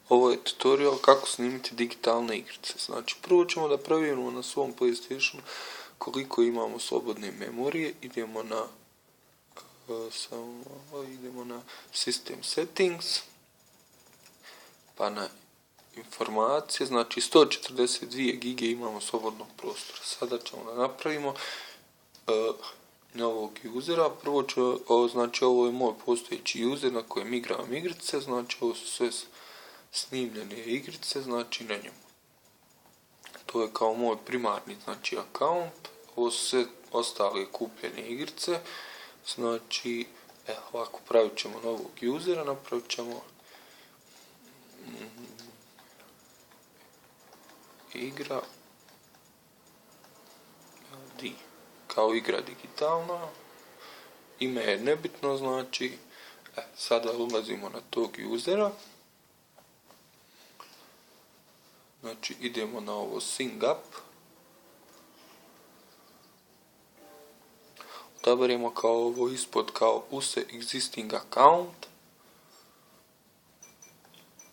Ovo je tutorial kako snimiti digitalne igrice. Znači, prvo ćemo da provjerimo na svom PlayStationu koliko imamo slobodne memorije. Idemo na System Settings, pa na informacije, znači 142 gige imamo slobodnog prostora. Sada ćemo da napravimo novog usera. Prvo ću, znači ovo je moj postojeći user na kojem igram igrice, znači ovo su sve snimljene igrice, znači na njemu. To je kao moj primarni, znači account, ovo su sve ostale kupljene igrice, znači ovako pravit ćemo novog usera, napravit ćemo igra kao igra digitalna, ime je nebitno, znači sada ulazimo na tog usera, znači idemo na ovo Sync Up, odaberemo kao ovo ispod kao use existing account,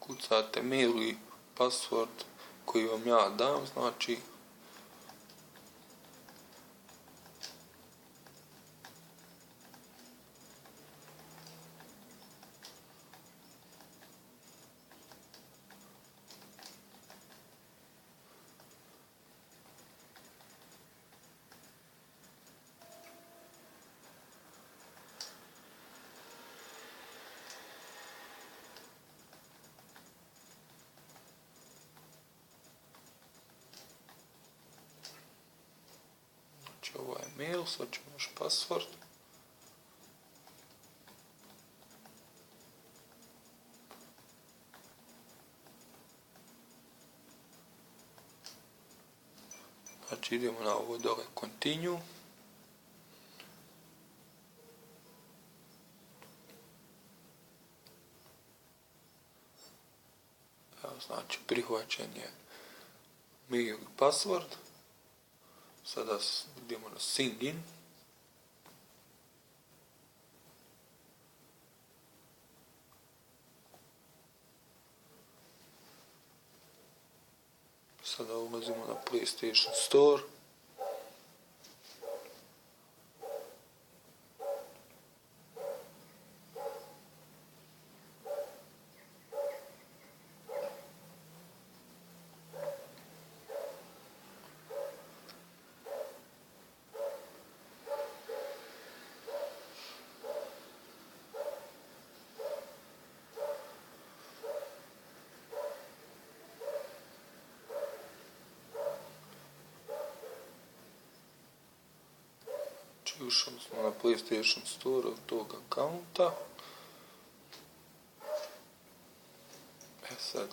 kucate mail i password koji vam ja dam, znači ovo je mail, sad ćemo još password. Znači idemo na ovo dole continue. Evo, znači prihvaćen je mail i password. Sada idemo na Sign In. Sada ulazimo na PlayStation Store. Ušli smo na PlayStation Store od tog akaunta. Sad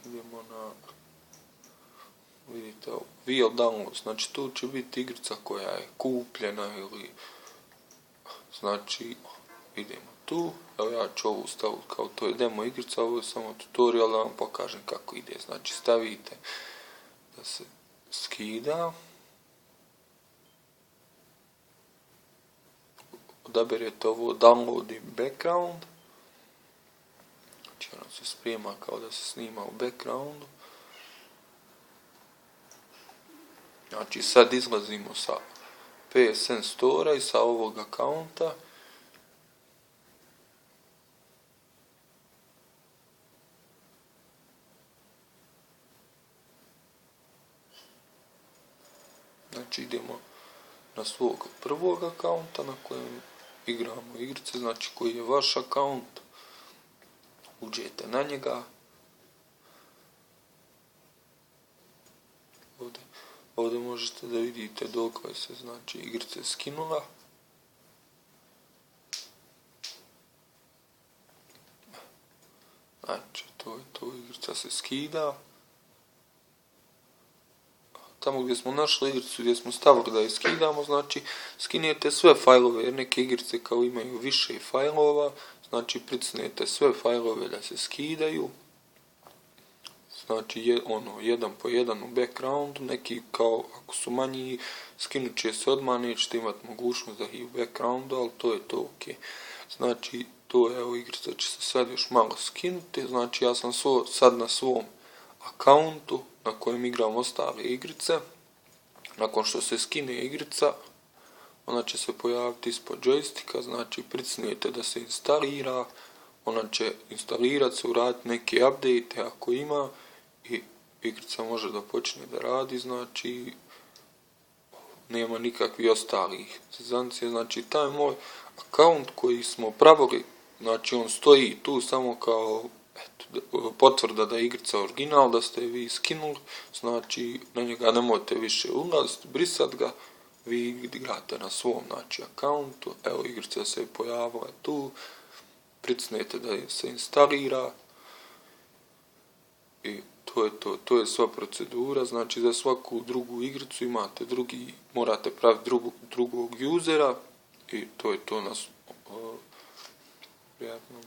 idemo na, vidite ovo, Real Download, znači tu će biti igrica koja je kupljena ili, znači idemo tu, evo ja ću ovu staviti kao to je demo igrica, ovo je samo tutorial da vam pokažem kako ide, znači stavite da se skida. Odaberete ovo download in background, znači ono se sprema kao da se snima u backgroundu. Znači sad izlazimo sa PSN Store i sa ovog akaunta. Znači idemo na svog prvog akaunta na kojem igramo igrice, znači koji je vaš akaunt, uđete na njega, ovdje možete da vidite dokle se znači igrice skinula, znači to je to, igrica se skida. Tamo gdje smo našli igricu, gdje smo stavili da je skidamo, znači skinijete sve fajlove, jer neke igrice kao imaju više fajlova, znači pritisnete sve fajlove da se skidaju, znači jedan po jedan u backgroundu, neki kao ako su manji skinut će se odmah, nećete imati mogućnost da ih u backgroundu, ali to je to ok. Znači to je, evo, igrica će se sad još malo skinuti, znači ja sam sad na svom akauntu na kojem igram ostale igrice. Nakon što se skine igrica, ona će se pojaviti ispod joysticka, znači pritisnete da se instalira, ona će instalirati se, uraditi neke update ako ima i igrica može da počne da radi, znači nema nikakvih ostalih zezancija, znači taj moj akaunt koji smo pravili, znači on stoji tu samo kao potvrda da je igrica original, da ste vi skinuli, znači na njega ne možete više ulaziti, brisati ga, vi igrate na svom, znači, akauntu, evo igrica se je pojavila tu, pritisnete da se instalira i to je sva procedura, znači za svaku drugu igricu imate morate praviti drugog usera i to je to nas prijatno.